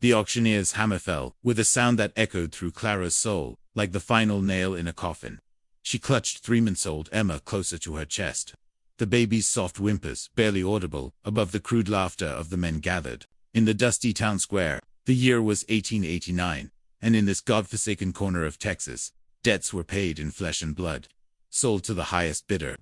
The auctioneer's hammer fell, with a sound that echoed through Clara's soul, like the final nail in a coffin. She clutched 3-month-old Emma closer to her chest. The baby's soft whimpers, barely audible, above the crude laughter of the men gathered. In the dusty town square, the year was 1889, and in this godforsaken corner of Texas, debts were paid in flesh and blood, sold to the highest bidder.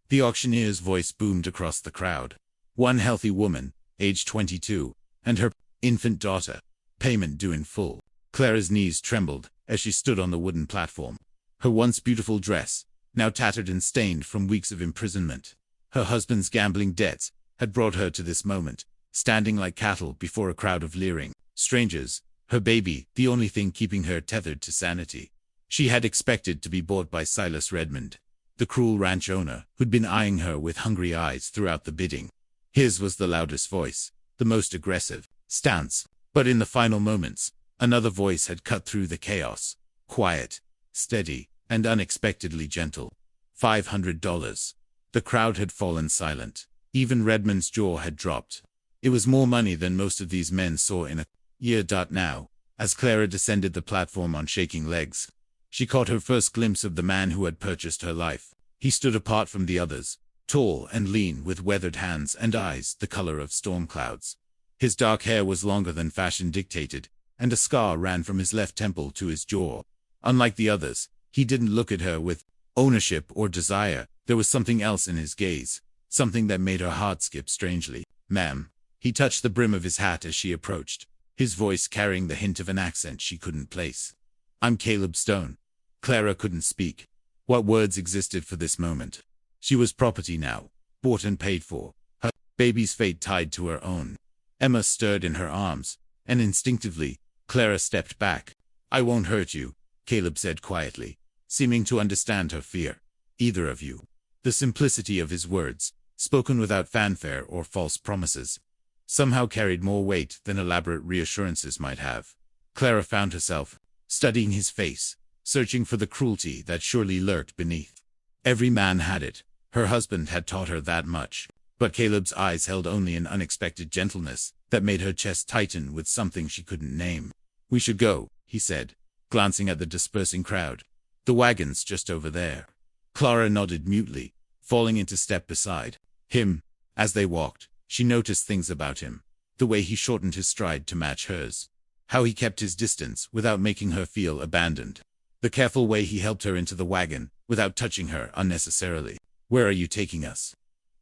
The auctioneer's voice boomed across the crowd. One healthy woman, aged 22, and her infant daughter, payment due in full. Clara's knees trembled as she stood on the wooden platform. Her once beautiful dress, now tattered and stained from weeks of imprisonment. Her husband's gambling debts had brought her to this moment, standing like cattle before a crowd of leering strangers, her baby, the only thing keeping her tethered to sanity. She had expected to be bought by Silas Redmond, the cruel ranch owner who'd been eyeing her with hungry eyes throughout the bidding. His was the loudest voice, the most aggressive stance. But in the final moments, another voice had cut through the chaos. Quiet, steady, and unexpectedly gentle. $500. The crowd had fallen silent. Even Redmond's jaw had dropped. It was more money than most of these men saw in a year. Now, as Clara descended the platform on shaking legs, she caught her first glimpse of the man who had purchased her life. He stood apart from the others, tall and lean, with weathered hands and eyes the color of storm clouds. His dark hair was longer than fashion dictated, and a scar ran from his left temple to his jaw. Unlike the others, he didn't look at her with ownership or desire. There was something else in his gaze, something that made her heart skip strangely. "Ma'am." He touched the brim of his hat as she approached, his voice carrying the hint of an accent she couldn't place. "I'm Caleb Stone." Clara couldn't speak. What words existed for this moment? She was property now, bought and paid for, her baby's fate tied to her own. Emma stirred in her arms, and instinctively, Clara stepped back. "I won't hurt you," Caleb said quietly, seeming to understand her fear. "Either of you." The simplicity of his words, spoken without fanfare or false promises, somehow carried more weight than elaborate reassurances might have. Clara found herself studying his face, searching for the cruelty that surely lurked beneath. Every man had it. Her husband had taught her that much. But Caleb's eyes held only an unexpected gentleness that made her chest tighten with something she couldn't name. "We should go," he said, glancing at the dispersing crowd. "The wagon's just over there." Clara nodded mutely, falling into step beside him. As they walked, she noticed things about him. The way he shortened his stride to match hers. How he kept his distance without making her feel abandoned. The careful way he helped her into the wagon, without touching her unnecessarily. "Where are you taking us?"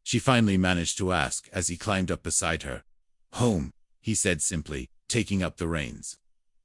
she finally managed to ask as he climbed up beside her. "Home," he said simply, taking up the reins.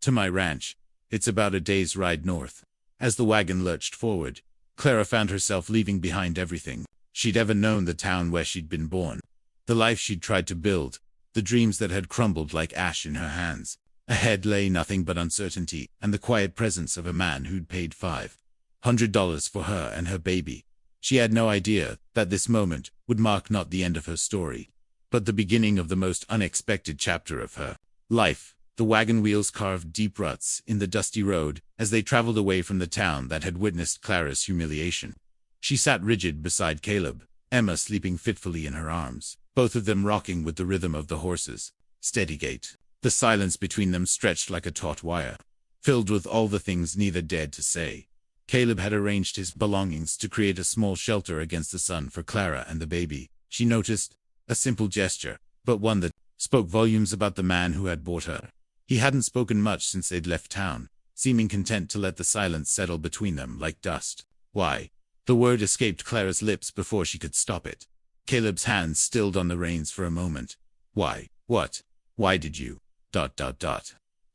"To my ranch. It's about a day's ride north." As the wagon lurched forward, Clara found herself leaving behind everything she'd ever known, the town where she'd been born, the life she'd tried to build, the dreams that had crumbled like ash in her hands. Ahead lay nothing but uncertainty and the quiet presence of a man who'd paid $500 for her and her baby. She had no idea that this moment would mark not the end of her story, but the beginning of the most unexpected chapter of her life. The wagon wheels carved deep ruts in the dusty road as they traveled away from the town that had witnessed Clara's humiliation. She sat rigid beside Caleb, Emma sleeping fitfully in her arms, both of them rocking with the rhythm of the horses' steady gait. The silence between them stretched like a taut wire, filled with all the things neither dared to say. Caleb had arranged his belongings to create a small shelter against the sun for Clara and the baby. She noticed, a simple gesture, but one that spoke volumes about the man who had bought her. He hadn't spoken much since they'd left town, seeming content to let the silence settle between them like dust. "Why?" The word escaped Clara's lips before she could stop it. Caleb's hands stilled on the reins for a moment. "Why? What? Why did you? ...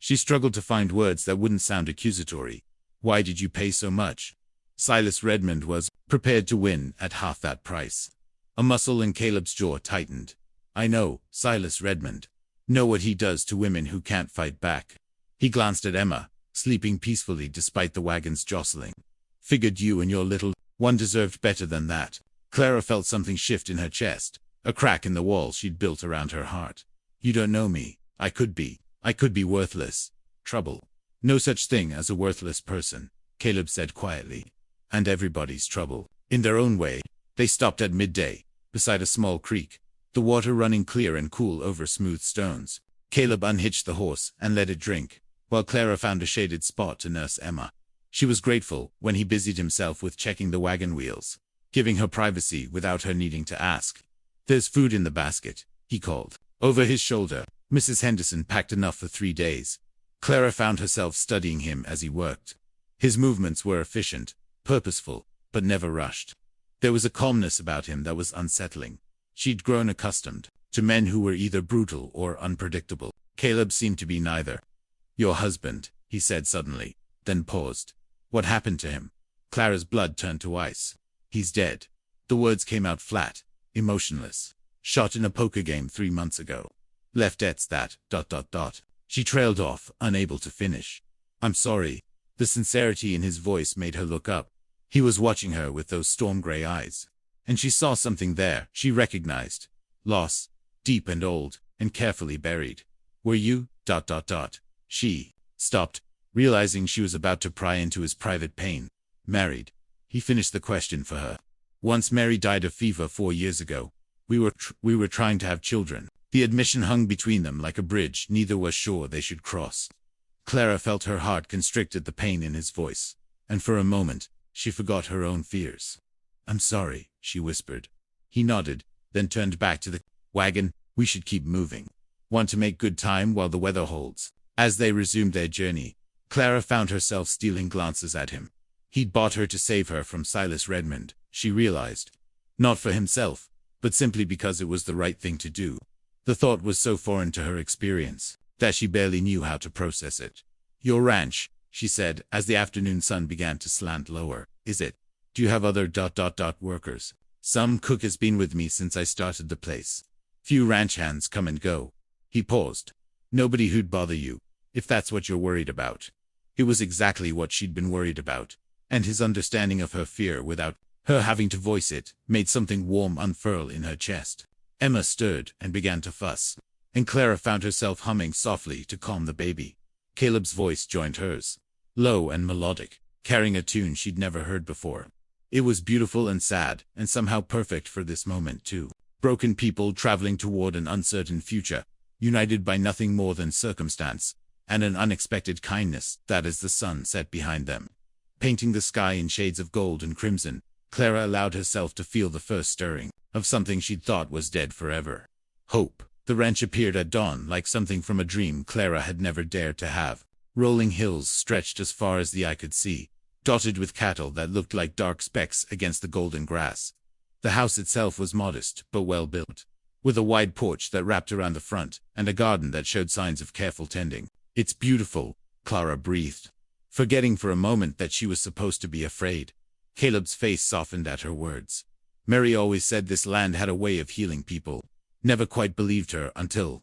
She struggled to find words that wouldn't sound accusatory. "Why did you pay so much?" Silas Redmond was prepared to win at half that price. A muscle in Caleb's jaw tightened. "I know, Silas Redmond. Know what he does to women who can't fight back." He glanced at Emma, sleeping peacefully despite the wagon's jostling. "Figured you and your little one deserved better than that." Clara felt something shift in her chest, a crack in the wall she'd built around her heart. "You don't know me. I could be worthless. Trouble." "No such thing as a worthless person," Caleb said quietly. "And everybody's trouble, in their own way." They stopped at midday, beside a small creek, the water running clear and cool over smooth stones. Caleb unhitched the horse and let it drink, while Clara found a shaded spot to nurse Emma. She was grateful when he busied himself with checking the wagon wheels, giving her privacy without her needing to ask. "There's food in the basket," he called. Over his shoulder, Mrs. Henderson packed enough for 3 days. Clara found herself studying him as he worked. His movements were efficient, purposeful, but never rushed. There was a calmness about him that was unsettling. She'd grown accustomed to men who were either brutal or unpredictable. Caleb seemed to be neither. "Your husband," he said suddenly, then paused. "What happened to him?" Clara's blood turned to ice. "He's dead." The words came out flat, emotionless. "Shot in a poker game 3 months ago. Left at that, ... She trailed off, unable to finish. "I'm sorry." The sincerity in his voice made her look up. He was watching her with those storm-gray eyes. And she saw something there she recognized. Loss, deep and old, and carefully buried. "Were you, ... She stopped, realizing she was about to pry into his private pain. "Married." He finished the question for her. "Once Mary died of fever 4 years ago. We were trying to have children." The admission hung between them like a bridge neither was sure they should cross. Clara felt her heart constrict at the pain in his voice, and for a moment, she forgot her own fears. "I'm sorry," she whispered. He nodded, then turned back to the wagon. "We should keep moving. Want to make good time while the weather holds." As they resumed their journey, Clara found herself stealing glances at him. He'd bought her to save her from Silas Redmond, she realized. Not for himself, but simply because it was the right thing to do. The thought was so foreign to her experience that she barely knew how to process it. "Your ranch," she said as the afternoon sun began to slant lower. "Is it? Do you have other ... workers?" "Some cook has been with me since I started the place. Few ranch hands come and go." He paused. "Nobody who'd bother you, if that's what you're worried about." It was exactly what she'd been worried about, and his understanding of her fear without her having to voice it made something warm unfurl in her chest. Emma stirred and began to fuss, and Clara found herself humming softly to calm the baby. Caleb's voice joined hers, low and melodic, carrying a tune she'd never heard before. It was beautiful and sad, and somehow perfect for this moment too. Broken people traveling toward an uncertain future, united by nothing more than circumstance, and an unexpected kindness that as the sun set behind them, painting the sky in shades of gold and crimson, Clara allowed herself to feel the first stirring of something she'd thought was dead forever. Hope. The ranch appeared at dawn like something from a dream Clara had never dared to have. Rolling hills stretched as far as the eye could see, dotted with cattle that looked like dark specks against the golden grass. The house itself was modest but well built, with a wide porch that wrapped around the front and a garden that showed signs of careful tending. "It's beautiful," Clara breathed, forgetting for a moment that she was supposed to be afraid. Caleb's face softened at her words. Mary always said this land had a way of healing people. Never quite believed her until...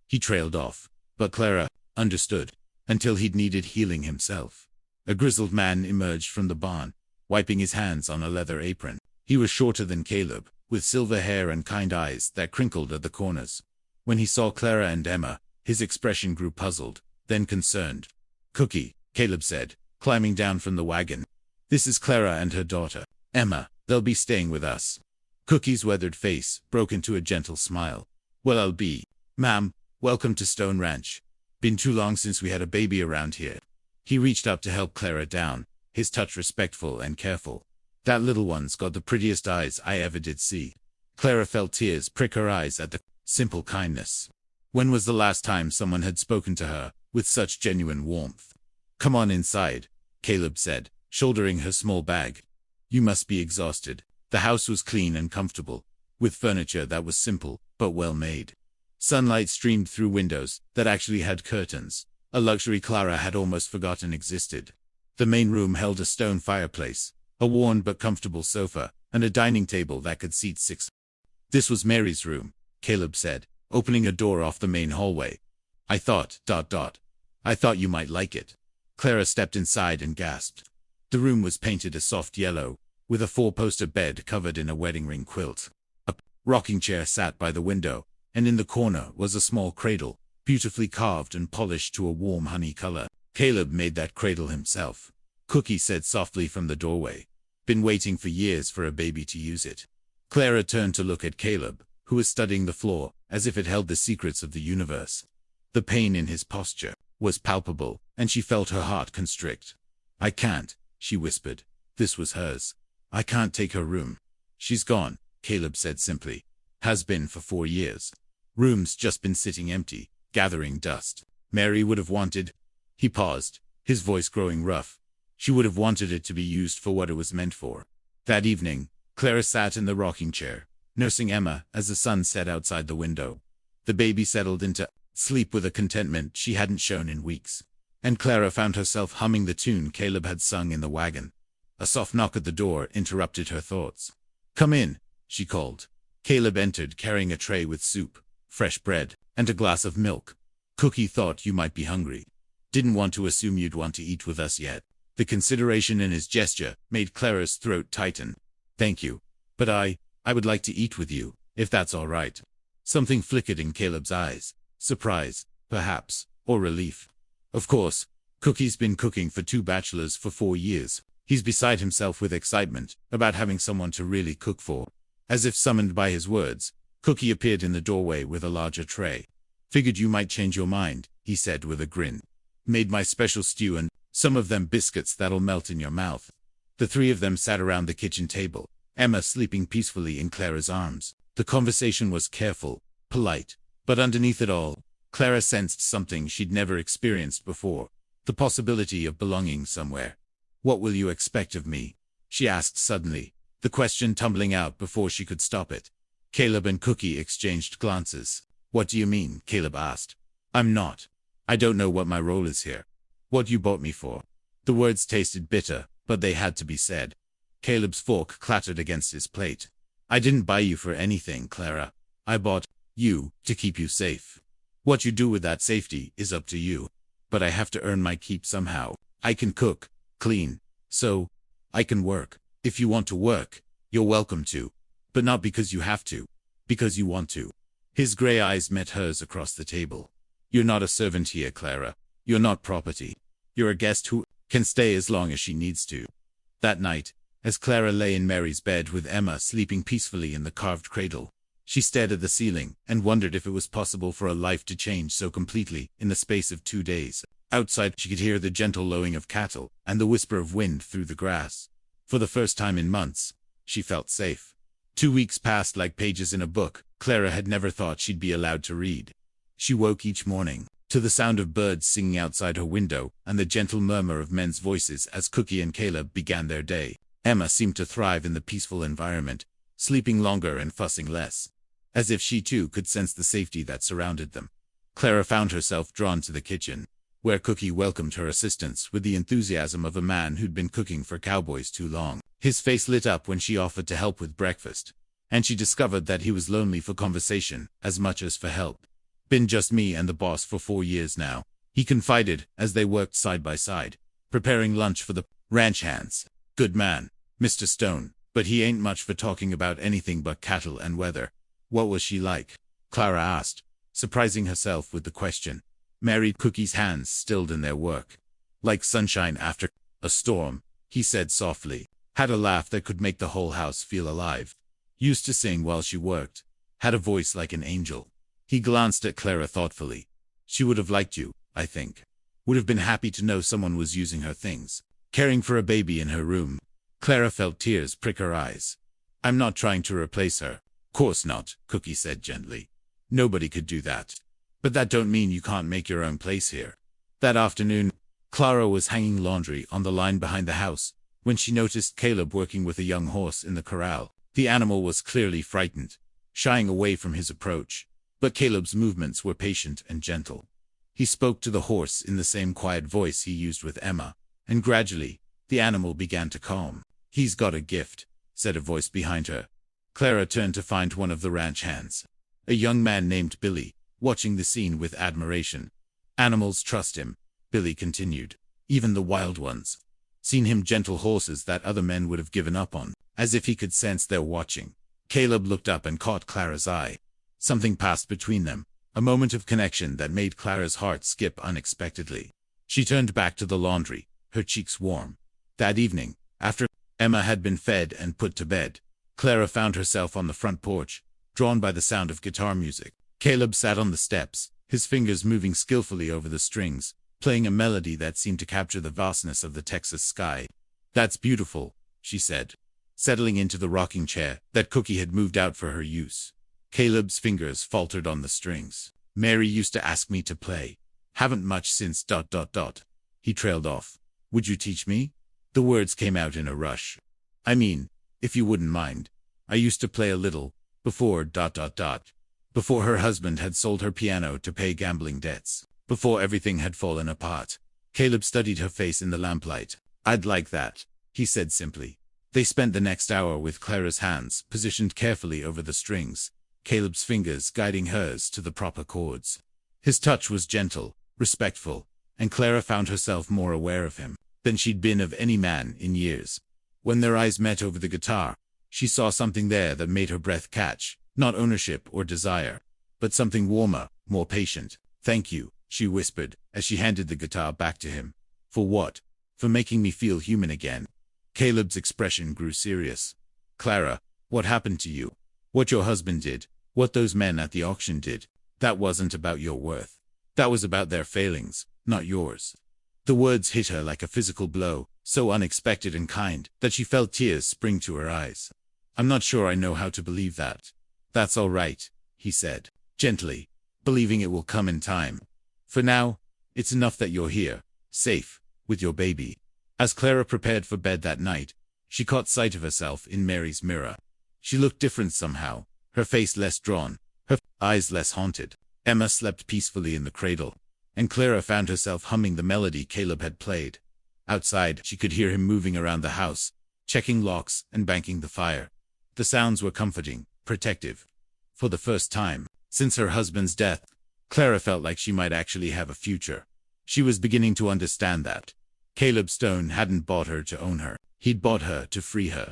He trailed off, but Clara understood, until he'd needed healing himself. A grizzled man emerged from the barn, wiping his hands on a leather apron. He was shorter than Caleb, with silver hair and kind eyes that crinkled at the corners. When he saw Clara and Emma, his expression grew puzzled, then concerned. "Cookie," Caleb said, climbing down from the wagon. "This is Clara and her daughter, Emma. They'll be staying with us." Cookie's weathered face broke into a gentle smile. "Well, I'll be. Ma'am, welcome to Stone Ranch. Been too long since we had a baby around here." He reached up to help Clara down, his touch respectful and careful. "That little one's got the prettiest eyes I ever did see." Clara felt tears prick her eyes at the simple kindness. When was the last time someone had spoken to her with such genuine warmth? "Come on inside," Caleb said, shouldering her small bag. "You must be exhausted." The house was clean and comfortable, with furniture that was simple but well made. Sunlight streamed through windows that actually had curtains, a luxury Clara had almost forgotten existed. The main room held a stone fireplace, a worn but comfortable sofa, and a dining table that could seat 6. "This was Mary's room," Caleb said, opening a door off the main hallway. I thought you might like it." Clara stepped inside and gasped. The room was painted a soft yellow, with a 4-poster bed covered in a wedding ring quilt. A rocking chair sat by the window, and in the corner was a small cradle, beautifully carved and polished to a warm honey color. "Caleb made that cradle himself," Cookie said softly from the doorway. "Been waiting for years for a baby to use it." Clara turned to look at Caleb, who was studying the floor, as if it held the secrets of the universe. The pain in his posture was palpable, and she felt her heart constrict. "I can't," she whispered. This was hers. "I can't take her room." "She's gone," Caleb said simply. "Has been for 4 years. Room's just been sitting empty, gathering dust. Mary would have wanted—" He paused, his voice growing rough. "She would have wanted it to be used for what it was meant for." That evening, Clara sat in the rocking chair, nursing Emma as the sun set outside the window. The baby settled into sleep with a contentment she hadn't shown in weeks, and Clara found herself humming the tune Caleb had sung in the wagon. A soft knock at the door interrupted her thoughts. "Come in," she called. Caleb entered carrying a tray with soup, fresh bread, and a glass of milk. "Cookie thought you might be hungry. Didn't want to assume you'd want to eat with us yet." The consideration in his gesture made Clara's throat tighten. "Thank you. But I would like to eat with you, if that's all right." Something flickered in Caleb's eyes. Surprise, perhaps, or relief. Of course, Cookie's been cooking for 2 bachelors for 4 years. He's beside himself with excitement about having someone to really cook for. As if summoned by his words, Cookie appeared in the doorway with a larger tray. "Figured you might change your mind," he said with a grin. "Made my special stew and some of them biscuits that'll melt in your mouth." The 3 of them sat around the kitchen table, Emma sleeping peacefully in Clara's arms. The conversation was careful, polite, but underneath it all, Clara sensed something she'd never experienced before, the possibility of belonging somewhere. "What will you expect of me?" she asked suddenly, the question tumbling out before she could stop it. Caleb and Cookie exchanged glances. "What do you mean?" Caleb asked. I don't know what my role is here. What you bought me for." The words tasted bitter, but they had to be said. Caleb's fork clattered against his plate. "I didn't buy you for anything, Clara. I bought you to keep you safe. What you do with that safety is up to you. But I have to earn my keep somehow. I can cook, clean, so I can work. If you want to work, you're welcome to. But not because you have to, because you want to." His gray eyes met hers across the table. "You're not a servant here, Clara. You're not property. You're a guest who can stay as long as she needs to." That night, as Clara lay in Mary's bed with Emma sleeping peacefully in the carved cradle, she stared at the ceiling and wondered if it was possible for a life to change so completely in the space of 2 days. Outside, she could hear the gentle lowing of cattle and the whisper of wind through the grass. For the first time in months, she felt safe. 2 weeks passed like pages in a book Clara had never thought she'd be allowed to read. She woke each morning to the sound of birds singing outside her window and the gentle murmur of men's voices as Cookie and Caleb began their day. Emma seemed to thrive in the peaceful environment, sleeping longer and fussing less, as if she too could sense the safety that surrounded them. Clara found herself drawn to the kitchen, where Cookie welcomed her assistance with the enthusiasm of a man who'd been cooking for cowboys too long. His face lit up when she offered to help with breakfast, and she discovered that he was lonely for conversation as much as for help. "Been just me and the boss for 4 years now," he confided as they worked side by side, preparing lunch for the ranch hands. "Good man, Mr. Stone, but he ain't much for talking about anything but cattle and weather." "What was she like?" Clara asked, surprising herself with the question. Married Cookie's hands stilled in their work. "Like sunshine after a storm," he said softly. Had a laugh that could make the whole house feel alive. Used to sing while she worked. Had a voice like an angel. He glanced at Clara thoughtfully. "She would have liked you, I think. Would have been happy to know someone was using her things, caring for a baby in her room." Clara felt tears prick her eyes. "I'm not trying to replace her." "Course not," Cookie said gently. "Nobody could do that. But that don't mean you can't make your own place here." That afternoon, Clara was hanging laundry on the line behind the house when she noticed Caleb working with a young horse in the corral. The animal was clearly frightened, shying away from his approach, but Caleb's movements were patient and gentle. He spoke to the horse in the same quiet voice he used with Emma, and gradually, the animal began to calm. "He's got a gift," said a voice behind her. Clara turned to find one of the ranch hands, a young man named Billy, watching the scene with admiration. "Animals trust him," Billy continued, "even the wild ones. Seen him gentle horses that other men would have given up on, as if he could sense they're watching." Caleb looked up and caught Clara's eye. Something passed between them, a moment of connection that made Clara's heart skip unexpectedly. She turned back to the laundry, her cheeks warm. That evening, after Emma had been fed and put to bed, Clara found herself on the front porch, drawn by the sound of guitar music. Caleb sat on the steps, his fingers moving skillfully over the strings, playing a melody that seemed to capture the vastness of the Texas sky. "That's beautiful," she said, settling into the rocking chair that Cookie had moved out for her use. Caleb's fingers faltered on the strings. "Mary used to ask me to play. Haven't much since ... He trailed off. "Would you teach me?" The words came out in a rush. "I mean, if you wouldn't mind. I used to play a little, before ... Before her husband had sold her piano to pay gambling debts. Before everything had fallen apart." Caleb studied her face in the lamplight. "I'd like that," he said simply. They spent the next hour with Clara's hands positioned carefully over the strings, Caleb's fingers guiding hers to the proper chords. His touch was gentle, respectful, and Clara found herself more aware of him than she'd been of any man in years. When their eyes met over the guitar, she saw something there that made her breath catch, not ownership or desire, but something warmer, more patient. "Thank you," she whispered, as she handed the guitar back to him. "For what?" "For making me feel human again." Caleb's expression grew serious. "Clara, what happened to you? What your husband did, what those men at the auction did, that wasn't about your worth. That was about their failings, not yours." The words hit her like a physical blow, so unexpected and kind that she felt tears spring to her eyes. "I'm not sure I know how to believe that." "That's all right," he said, gently, "believing it will come in time. For now, it's enough that you're here, safe, with your baby." As Clara prepared for bed that night, she caught sight of herself in Mary's mirror. She looked different somehow, her face less drawn, her eyes less haunted. Emma slept peacefully in the cradle, and Clara found herself humming the melody Caleb had played. Outside, she could hear him moving around the house, checking locks and banking the fire. The sounds were comforting, protective. For the first time since her husband's death, Clara felt like she might actually have a future. She was beginning to understand that Caleb Stone hadn't bought her to own her. He'd bought her to free her.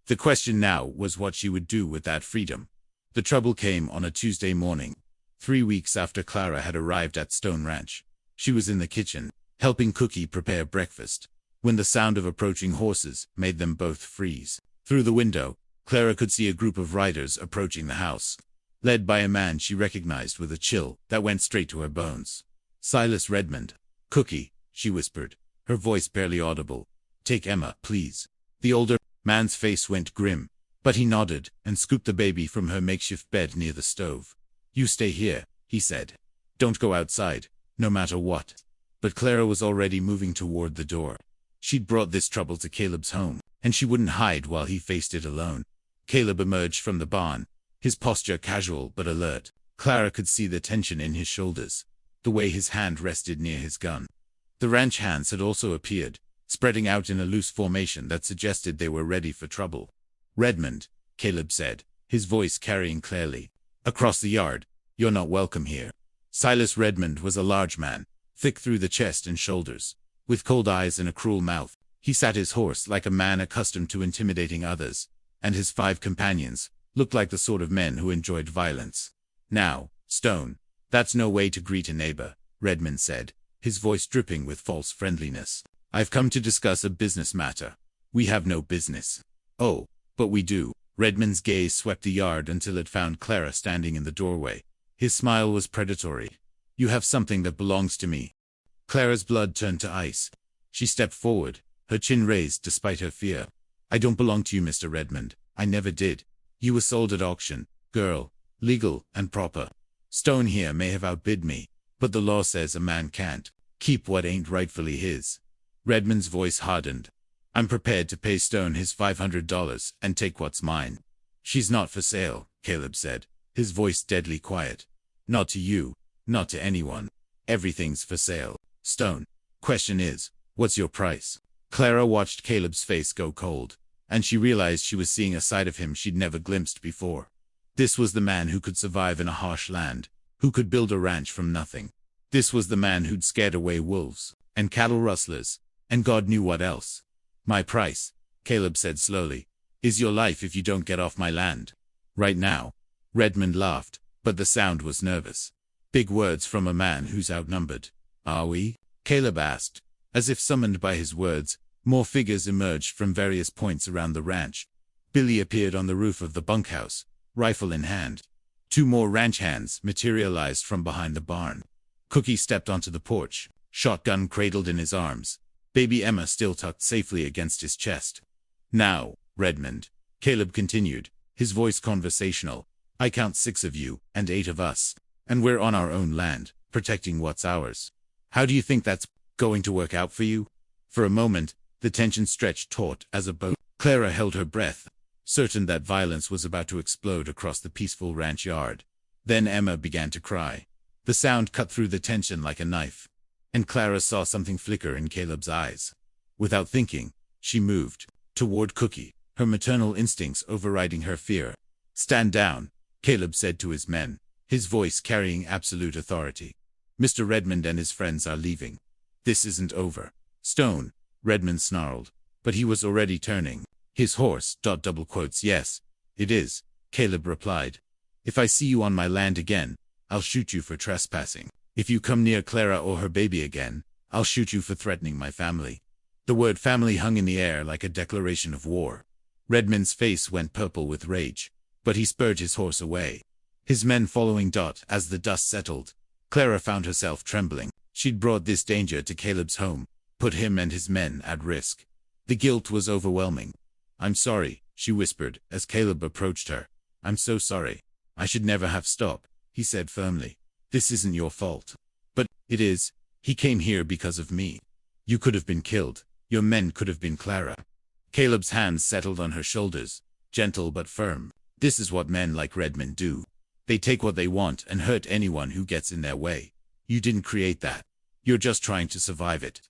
The question now was what she would do with that freedom. The trouble came on a Tuesday morning, 3 weeks after Clara had arrived at Stone Ranch. She was in the kitchen, helping Cookie prepare breakfast, when the sound of approaching horses made them both freeze. Through the window, Clara could see a group of riders approaching the house, led by a man she recognized with a chill that went straight to her bones. "Silas Redmond." "Cookie," she whispered, her voice barely audible. "Take Emma, please." The older man's face went grim, but he nodded and scooped the baby from her makeshift bed near the stove. "You stay here," he said. "Don't go outside, no matter what." But Clara was already moving toward the door. She'd brought this trouble to Caleb's home, and she wouldn't hide while he faced it alone. Caleb emerged from the barn, his posture casual but alert. Clara could see the tension in his shoulders, the way his hand rested near his gun. The ranch hands had also appeared, spreading out in a loose formation that suggested they were ready for trouble. "Redmond," Caleb said, his voice carrying clearly. "Across the yard. You're not welcome here." Silas Redmond was a large man, thick through the chest and shoulders, with cold eyes and a cruel mouth. He sat his horse like a man accustomed to intimidating others, and his 5 companions looked like the sort of men who enjoyed violence. "Now, Stone, that's no way to greet a neighbor," Redmond said, his voice dripping with false friendliness. "I've come to discuss a business matter." "We have no business." "Oh, but we do." Redmond's gaze swept the yard until it found Clara standing in the doorway. His smile was predatory. "You have something that belongs to me." Clara's blood turned to ice. She stepped forward, her chin raised despite her fear. "I don't belong to you, Mr. Redmond. I never did. You were sold at auction, girl, legal and proper. Stone here may have outbid me, but the law says a man can't keep what ain't rightfully his." Redmond's voice hardened. "I'm prepared to pay Stone his $500 and take what's mine." "She's not for sale," Caleb said, his voice deadly quiet. "Not to you, not to anyone. Everything's for sale, Stone. Question is, what's your price?" Clara watched Caleb's face go cold, and she realized she was seeing a side of him she'd never glimpsed before. This was the man who could survive in a harsh land, who could build a ranch from nothing. This was the man who'd scared away wolves, and cattle rustlers, and God knew what else. "My price," Caleb said slowly, "is your life if you don't get off my land. Right now." Redmond laughed, but the sound was nervous. Big words from a man who's outnumbered. "Are we?" Caleb asked. As if summoned by his words, more figures emerged from various points around the ranch. Billy appeared on the roof of the bunkhouse, rifle in hand. 2 more ranch hands materialized from behind the barn. Cookie stepped onto the porch, shotgun cradled in his arms, baby Emma still tucked safely against his chest. "Now, Redmond," Caleb continued, his voice conversational, "I count 6 of you, and 8 of us. And we're on our own land, protecting what's ours. How do you think that's going to work out for you?" For a moment, the tension stretched taut as a bow. Clara held her breath, certain that violence was about to explode across the peaceful ranch yard. Then Emma began to cry. The sound cut through the tension like a knife, and Clara saw something flicker in Caleb's eyes. Without thinking, she moved toward Cookie, her maternal instincts overriding her fear. "Stand down," Caleb said to his men, his voice carrying absolute authority. "Mr. Redmond and his friends are leaving. This isn't over." "Stone," Redmond snarled, but he was already turning his horse. "Yes, it is," Caleb replied. "If I see you on my land again, I'll shoot you for trespassing. If you come near Clara or her baby again, I'll shoot you for threatening my family." The word family hung in the air like a declaration of war. Redmond's face went purple with rage, but he spurred his horse away, his men following. As the dust settled, Clara found herself trembling. She'd brought this danger to Caleb's home, put him and his men at risk. The guilt was overwhelming. "I'm sorry," she whispered as Caleb approached her. "I'm so sorry. I should never have stopped," he said firmly. "This isn't your fault." "But it is. He came here because of me. You could have been killed. Your men could have been Clara." Caleb's hands settled on her shoulders, gentle but firm. "This is what men like Redmond do. They take what they want and hurt anyone who gets in their way. You didn't create that. You're just trying to survive it."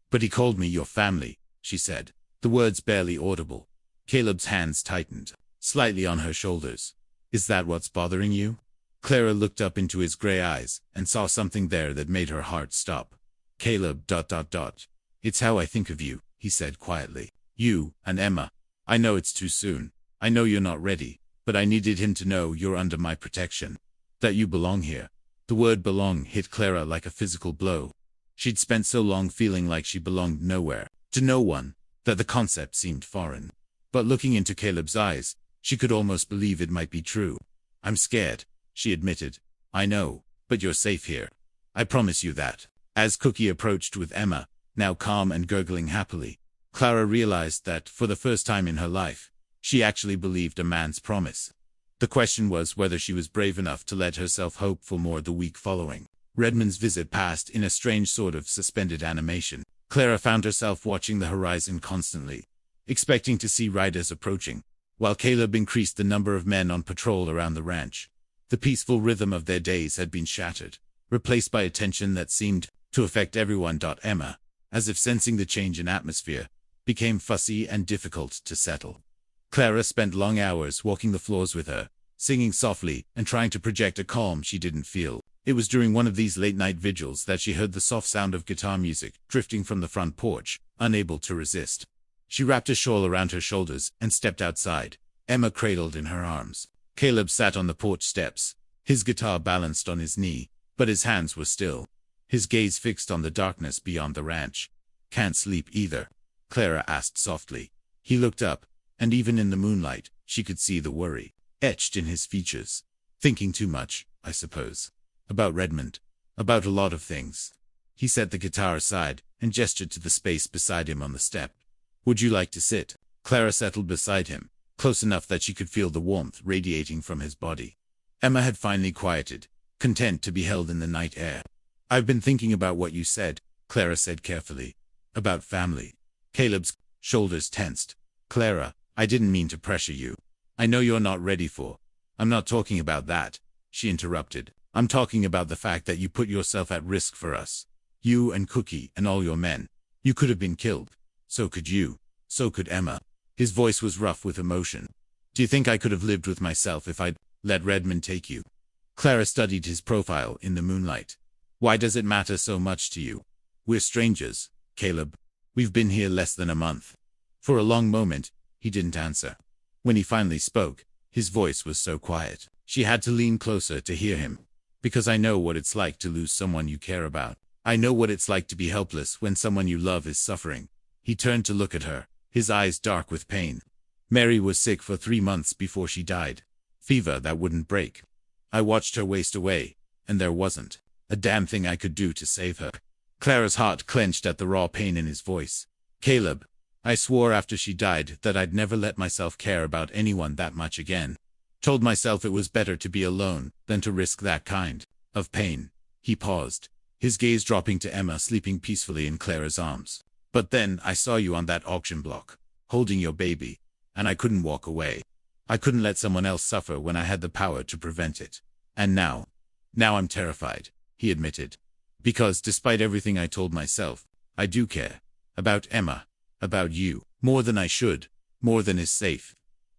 "But he called me your family," she said, the words barely audible. Caleb's hands tightened slightly on her shoulders. "Is that what's bothering you?" Clara looked up into his gray eyes and saw something there that made her heart stop. "Caleb, it's how I think of you," he said quietly. "You and Emma. I know it's too soon. I know you're not ready, but I needed him to know you're under my protection. That you belong here." The word belong hit Clara like a physical blow. She'd spent so long feeling like she belonged nowhere, to no one, that the concept seemed foreign. But looking into Caleb's eyes, she could almost believe it might be true. "I'm scared," she admitted. "I know, but you're safe here. I promise you that." As Cookie approached with Emma, now calm and gurgling happily, Clara realized that, for the first time in her life, she actually believed a man's promise. The question was whether she was brave enough to let herself hope for more the week following. Redmond's visit passed in a strange sort of suspended animation. Clara found herself watching the horizon constantly, expecting to see riders approaching, while Caleb increased the number of men on patrol around the ranch. The peaceful rhythm of their days had been shattered, replaced by a tension that seemed to affect everyone. Emma, as if sensing the change in atmosphere, became fussy and difficult to settle. Clara spent long hours walking the floors with her, singing softly and trying to project a calm she didn't feel. It was during one of these late-night vigils that she heard the soft sound of guitar music drifting from the front porch, unable to resist. She wrapped a shawl around her shoulders and stepped outside, Emma cradled in her arms. Caleb sat on the porch steps, his guitar balanced on his knee, but his hands were still, his gaze fixed on the darkness beyond the ranch. "Can't sleep either?" Clara asked softly. He looked up, and even in the moonlight, she could see the worry etched in his features. "Thinking too much, I suppose. About Redmond. About a lot of things." He set the guitar aside and gestured to the space beside him on the step. "Would you like to sit?" Clara settled beside him, close enough that she could feel the warmth radiating from his body. Emma had finally quieted, content to be held in the night air. "I've been thinking about what you said," Clara said carefully. "About family." Caleb's shoulders tensed. "Clara, I didn't mean to pressure you. I know you're not ready for." "I'm not talking about that," she interrupted. "I'm talking about the fact that you put yourself at risk for us. You and Cookie and all your men. You could have been killed. So could you. So could Emma." His voice was rough with emotion. "Do you think I could have lived with myself if I'd let Redmond take you?" Clara studied his profile in the moonlight. "Why does it matter so much to you?" "We're strangers, Caleb. We've been here less than a month." For a long moment, he didn't answer. When he finally spoke, his voice was so quiet, she had to lean closer to hear him. "Because I know what it's like to lose someone you care about. I know what it's like to be helpless when someone you love is suffering." He turned to look at her, his eyes dark with pain. "Mary was sick for 3 months before she died. Fever that wouldn't break. I watched her waste away, and there wasn't a damn thing I could do to save her. Clara's heart clenched at the raw pain in his voice. Caleb, I swore after she died that I'd never let myself care about anyone that much again. Told myself it was better to be alone than to risk that kind of pain. He paused, his gaze dropping to Emma sleeping peacefully in Clara's arms. But then I saw you on that auction block, holding your baby, and I couldn't walk away. I couldn't let someone else suffer when I had the power to prevent it. And now I'm terrified, he admitted. Because despite everything I told myself, I do care. About Emma. About you. More than I should. More than is safe.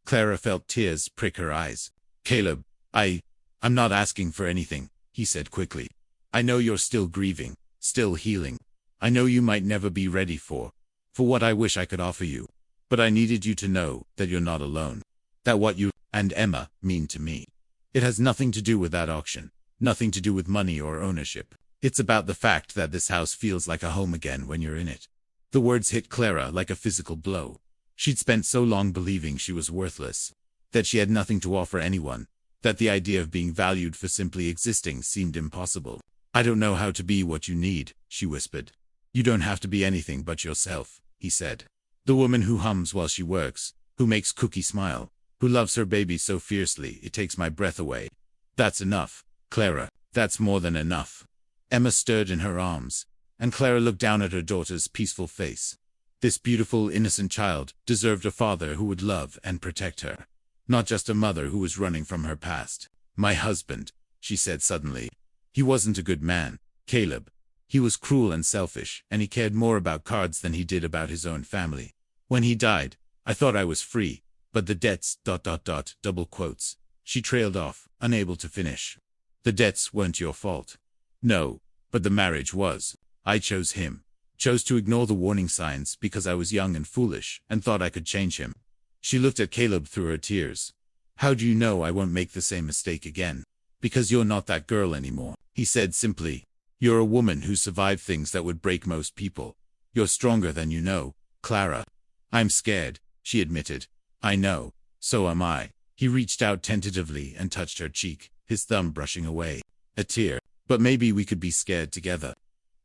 Clara felt tears prick her eyes. Caleb, I'm not asking for anything, he said quickly. I know you're still grieving, still healing. I know you might never be ready for what I wish I could offer you. But I needed you to know that you're not alone. That what you and Emma mean to me. It has nothing to do with that auction. Nothing to do with money or ownership. It's about the fact that this house feels like a home again when you're in it. The words hit Clara like a physical blow. She'd spent so long believing she was worthless, that she had nothing to offer anyone, that the idea of being valued for simply existing seemed impossible. I don't know how to be what you need, she whispered. You don't have to be anything but yourself, he said. The woman who hums while she works, who makes Cookie smile, who loves her baby so fiercely it takes my breath away. That's enough, Clara. That's more than enough. Emma stirred in her arms, and Clara looked down at her daughter's peaceful face. This beautiful, innocent child deserved a father who would love and protect her. Not just a mother who was running from her past. My husband, she said suddenly. He wasn't a good man, Caleb. He was cruel and selfish, and he cared more about cards than he did about his own family. When he died, I thought I was free, but the debts, double quotes. She trailed off, unable to finish. The debts weren't your fault. No, but the marriage was. I chose him. Chose to ignore the warning signs because I was young and foolish and thought I could change him. She looked at Caleb through her tears. How do you know I won't make the same mistake again? Because you're not that girl anymore, he said simply. You're a woman who survived things that would break most people. You're stronger than you know, Clara. I'm scared, she admitted. I know. So am I. He reached out tentatively and touched her cheek, his thumb brushing away a tear. But maybe we could be scared together.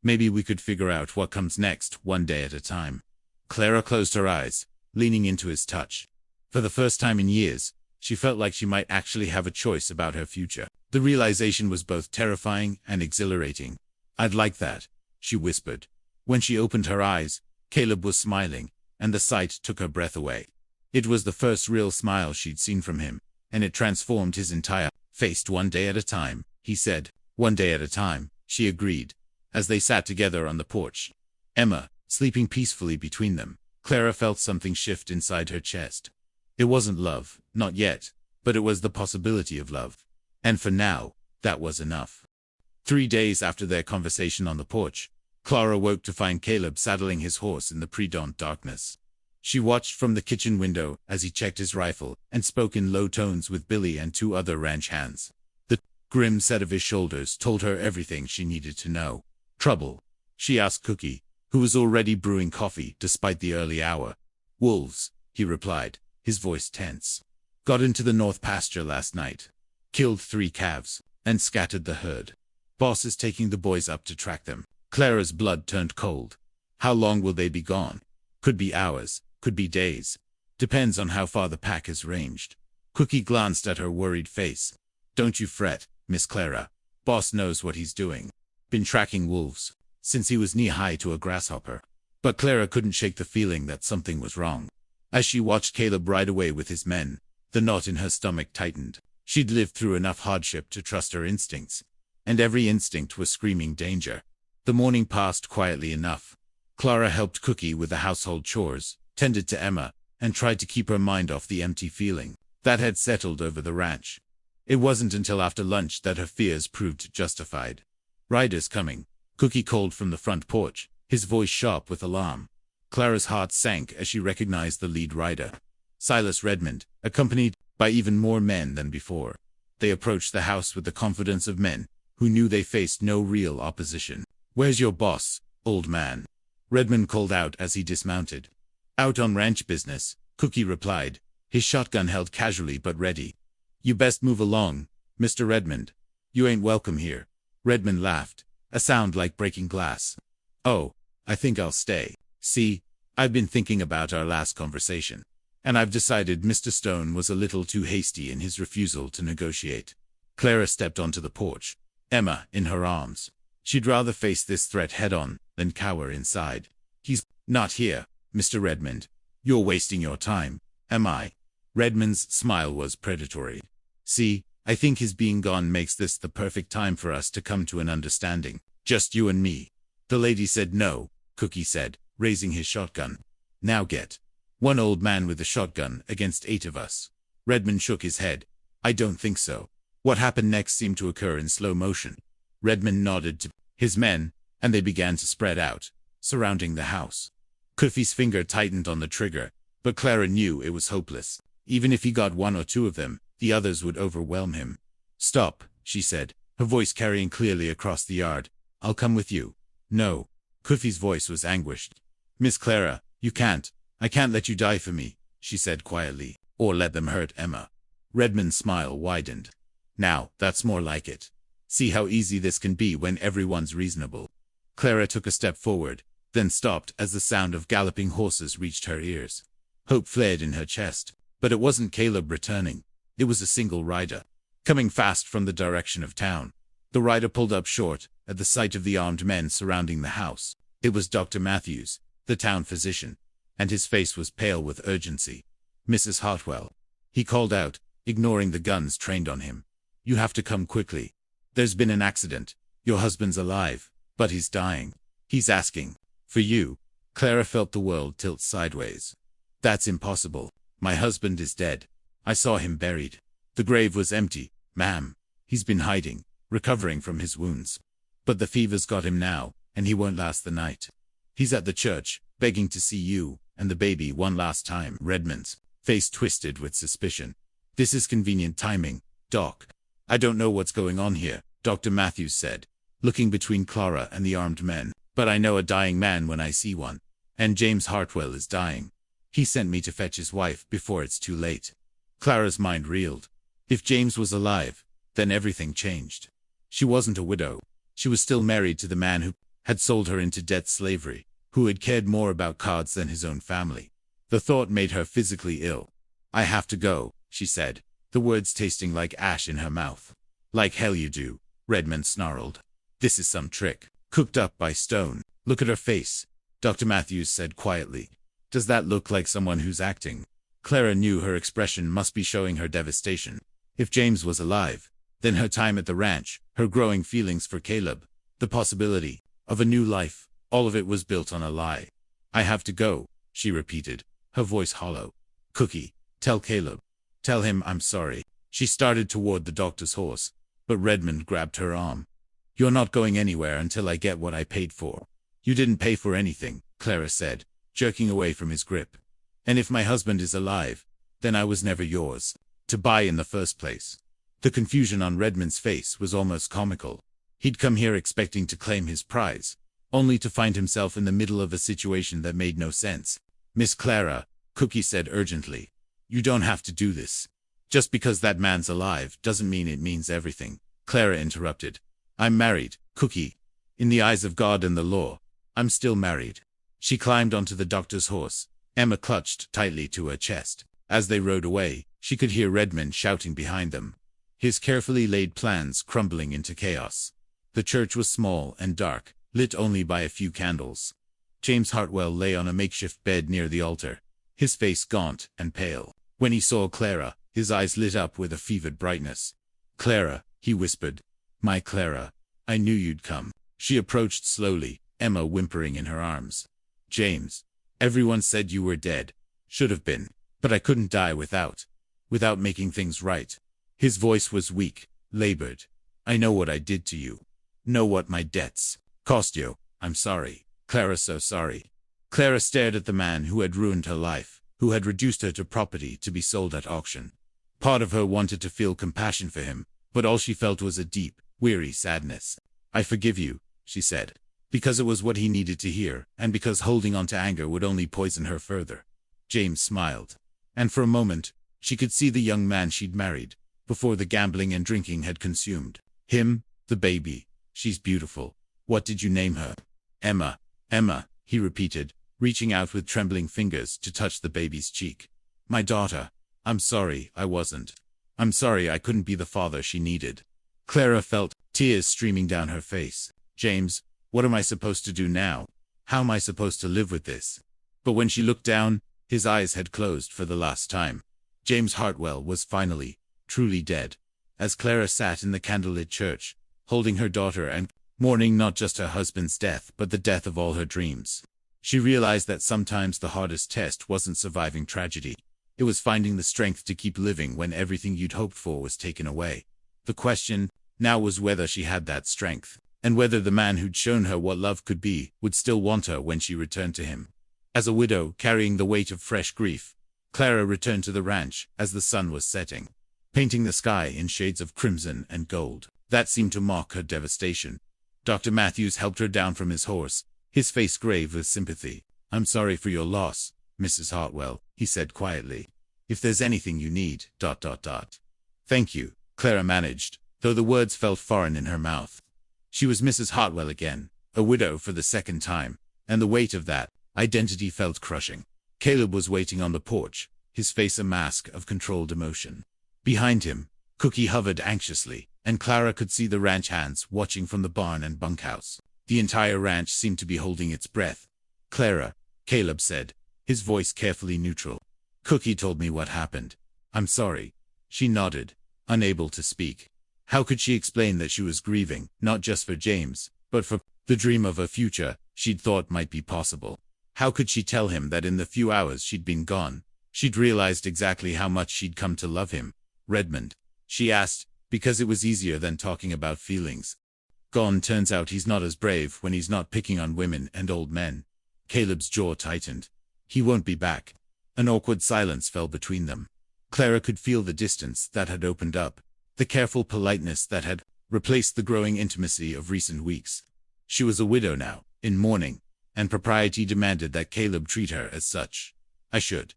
Maybe we could figure out what comes next, one day at a time. Clara closed her eyes, leaning into his touch. For the first time in years, she felt like she might actually have a choice about her future. The realization was both terrifying and exhilarating. I'd like that, she whispered. When she opened her eyes, Caleb was smiling, and the sight took her breath away. It was the first real smile she'd seen from him, and it transformed his entire face. One day at a time, he said. One day at a time, she agreed, as they sat together on the porch. Emma, sleeping peacefully between them, Clara felt something shift inside her chest. It wasn't love, not yet, but it was the possibility of love. And for now, that was enough. 3 days after their conversation on the porch, Clara woke to find Caleb saddling his horse in the pre-dawn darkness. She watched from the kitchen window as he checked his rifle and spoke in low tones with Billy and 2 other ranch hands. The grim set of his shoulders told her everything she needed to know. Trouble? She asked Cookie, who was already brewing coffee despite the early hour. Wolves, he replied, his voice tense. Got into the north pasture last night. Killed 3 calves, and scattered the herd. Boss is taking the boys up to track them. Clara's blood turned cold. How long will they be gone? Could be hours, could be days. Depends on how far the pack has ranged. Cookie glanced at her worried face. Don't you fret, Miss Clara. Boss knows what he's doing. Been tracking wolves since he was knee-high to a grasshopper. But Clara couldn't shake the feeling that something was wrong. As she watched Caleb ride away with his men, the knot in her stomach tightened. She'd lived through enough hardship to trust her instincts, and every instinct was screaming danger. The morning passed quietly enough. Clara helped Cookie with the household chores, tended to Emma, and tried to keep her mind off the empty feeling that had settled over the ranch. It wasn't until after lunch that her fears proved justified. Riders coming, Cookie called from the front porch, his voice sharp with alarm. Clara's heart sank as she recognized the lead rider. Silas Redmond, accompanied by even more men than before. They approached the house with the confidence of men who knew they faced no real opposition. Where's your boss, old man? Redmond called out as he dismounted. Out on ranch business, Cookie replied, his shotgun held casually but ready. You best move along, Mr. Redmond. You ain't welcome here. Redmond laughed, a sound like breaking glass. Oh, I think I'll stay. See, I've been thinking about our last conversation, and I've decided Mr. Stone was a little too hasty in his refusal to negotiate. Clara stepped onto the porch, Emma in her arms. She'd rather face this threat head-on than cower inside. He's not here, Mr. Redmond. You're wasting your time. Am I? Redmond's smile was predatory. See, I think his being gone makes this the perfect time for us to come to an understanding. Just you and me. The lady said no, Cookie said, raising his shotgun. Now get. One old man with a shotgun against 8 of us. Redmond shook his head. I don't think so. What happened next seemed to occur in slow motion. Redmond nodded to his men, and they began to spread out, surrounding the house. Cookie's finger tightened on the trigger, but Clara knew it was hopeless. Even if he got 1 or 2 of them, the others would overwhelm him. Stop, she said, her voice carrying clearly across the yard. I'll come with you. No. Cookie's voice was anguished. Miss Clara, you can't. I can't let you die for me, she said quietly, or let them hurt Emma. Redmond's smile widened. Now, that's more like it. See how easy this can be when everyone's reasonable. Clara took a step forward, then stopped as the sound of galloping horses reached her ears. Hope flared in her chest, but it wasn't Caleb returning. It was a single rider, coming fast from the direction of town. The rider pulled up short at the sight of the armed men surrounding the house. It was Dr. Matthews, the town physician, and his face was pale with urgency. Mrs. Hartwell, he called out, ignoring the guns trained on him. You have to come quickly. There's been an accident. Your husband's alive, but he's dying. He's asking for you. Clara felt the world tilt sideways. That's impossible. My husband is dead. I saw him buried. The grave was empty, ma'am. He's been hiding, recovering from his wounds. But the fever's got him now, and he won't last the night. He's at the church, begging to see you and the baby one last time. Redmond's face twisted with suspicion. This is convenient timing, Doc. I don't know what's going on here, Dr. Matthews said, looking between Clara and the armed men. But I know a dying man when I see one. And James Hartwell is dying. He sent me to fetch his wife before it's too late. Clara's mind reeled. If James was alive, then everything changed. She wasn't a widow. She was still married to the man who had sold her into debt slavery, who had cared more about cards than his own family. The thought made her physically ill. I have to go, she said, the words tasting like ash in her mouth. Like hell you do, Redmond snarled. This is some trick, cooked up by Stone. Look at her face, Dr. Matthews said quietly. Does that look like someone who's acting? Clara knew her expression must be showing her devastation. If James was alive, then her time at the ranch, her growing feelings for Caleb, the possibility of a new life, all of it was built on a lie. I have to go, she repeated, her voice hollow. Cookie, tell Caleb. Tell him I'm sorry. She started toward the doctor's horse, but Redmond grabbed her arm. You're not going anywhere until I get what I paid for. You didn't pay for anything, Clara said, jerking away from his grip. And if my husband is alive, then I was never yours to buy in the first place. The confusion on Redmond's face was almost comical. He'd come here expecting to claim his prize, only to find himself in the middle of a situation that made no sense. Miss Clara, Cookie said urgently, you don't have to do this. Just because that man's alive doesn't mean it means everything. Clara interrupted. I'm married, Cookie. In the eyes of God and the law, I'm still married. She climbed onto the doctor's horse. Emma clutched tightly to her chest. As they rode away, she could hear Redmond shouting behind them, his carefully laid plans crumbling into chaos. The church was small and dark, lit only by a few candles. James Hartwell lay on a makeshift bed near the altar, his face gaunt and pale. When he saw Clara, his eyes lit up with a fevered brightness. Clara, he whispered. My Clara, I knew you'd come. She approached slowly, Emma whimpering in her arms. James, everyone said you were dead. Should have been. But I couldn't die without making things right. His voice was weak, labored. I know what I did to you. Know what my debts cost you. I'm sorry. Clara, so sorry. Clara stared at the man who had ruined her life, who had reduced her to property to be sold at auction. Part of her wanted to feel compassion for him, but all she felt was a deep, weary sadness. I forgive you, she said, because it was what he needed to hear, and because holding on to anger would only poison her further. James smiled. And for a moment, she could see the young man she'd married, before the gambling and drinking had consumed him. The baby. She's beautiful. What did you name her? Emma. Emma, he repeated, reaching out with trembling fingers to touch the baby's cheek. My daughter. I'm sorry, I wasn't. I'm sorry I couldn't be the father she needed. Clara felt tears streaming down her face. James, what am I supposed to do now? How am I supposed to live with this? But when she looked down, his eyes had closed for the last time. James Hartwell was finally, truly dead. As Clara sat in the candlelit church, holding her daughter and mourning not just her husband's death but the death of all her dreams, she realized that sometimes the hardest test wasn't surviving tragedy. It was finding the strength to keep living when everything you'd hoped for was taken away. The question now was whether she had that strength, and whether the man who'd shown her what love could be would still want her when she returned to him. As a widow carrying the weight of fresh grief, Clara returned to the ranch as the sun was setting, painting the sky in shades of crimson and gold that seemed to mock her devastation. Dr. Matthews helped her down from his horse, his face grave with sympathy. I'm sorry for your loss, Mrs. Hartwell, he said quietly. If there's anything you need, ... Thank you, Clara managed, though the words felt foreign in her mouth. She was Mrs. Hartwell again, a widow for the second time, and the weight of that identity felt crushing. Caleb was waiting on the porch, his face a mask of controlled emotion. Behind him, Cookie hovered anxiously, and Clara could see the ranch hands watching from the barn and bunkhouse. The entire ranch seemed to be holding its breath. Clara, Caleb said, his voice carefully neutral. Cookie told me what happened. I'm sorry. She nodded, unable to speak. How could she explain that she was grieving, not just for James, but for the dream of a future she'd thought might be possible? How could she tell him that in the few hours she'd been gone, she'd realized exactly how much she'd come to love him? Redmond, she asked, because it was easier than talking about feelings. Gone. Turns out he's not as brave when he's not picking on women and old men. Caleb's jaw tightened. He won't be back. An awkward silence fell between them. Clara could feel the distance that had opened up, the careful politeness that had replaced the growing intimacy of recent weeks. She was a widow now, in mourning, and propriety demanded that Caleb treat her as such. I should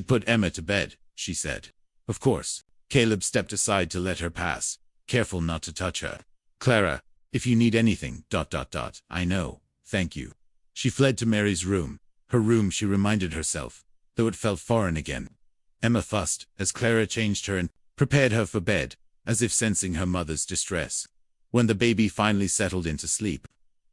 put Emma to bed, she said. Of course. Caleb stepped aside to let her pass, careful not to touch her. Clara, if you need anything, ... I know, thank you. She fled to Mary's room, her room she reminded herself, though it felt foreign again. Emma fussed as Clara changed her and prepared her for bed, as if sensing her mother's distress. When the baby finally settled into sleep,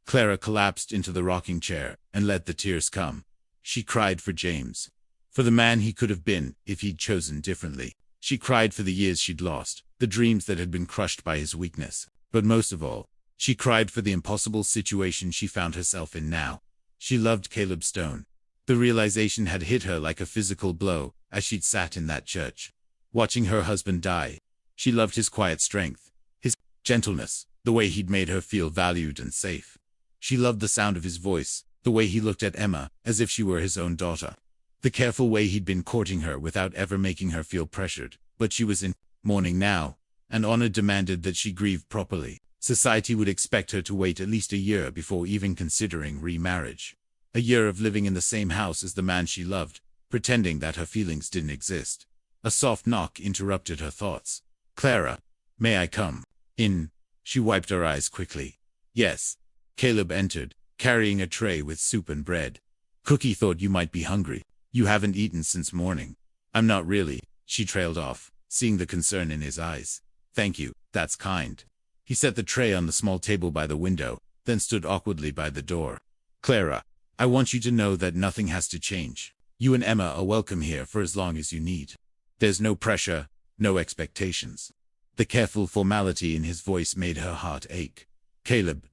Clara collapsed into the rocking chair and let the tears come. She cried for James, for the man he could have been if he'd chosen differently. She cried for the years she'd lost, the dreams that had been crushed by his weakness. But most of all, she cried for the impossible situation she found herself in now. She loved Caleb Stone. The realization had hit her like a physical blow as she'd sat in that church, watching her husband die. She loved his quiet strength, his gentleness, the way he'd made her feel valued and safe. She loved the sound of his voice, the way he looked at Emma as if she were his own daughter, the careful way he'd been courting her without ever making her feel pressured. But she was in mourning now, and honor demanded that she grieve properly. Society would expect her to wait at least a year before even considering remarriage. A year of living in the same house as the man she loved, pretending that her feelings didn't exist. A soft knock interrupted her thoughts. Clara, may I come in? She wiped her eyes quickly. Yes. Caleb entered, carrying a tray with soup and bread. Cookie thought you might be hungry. You haven't eaten since morning. I'm not really, she trailed off, seeing the concern in his eyes. Thank you, that's kind. He set the tray on the small table by the window, then stood awkwardly by the door. Clara, I want you to know that nothing has to change. You and Emma are welcome here for as long as you need. There's no pressure, no expectations. The careful formality in his voice made her heart ache. Caleb, ...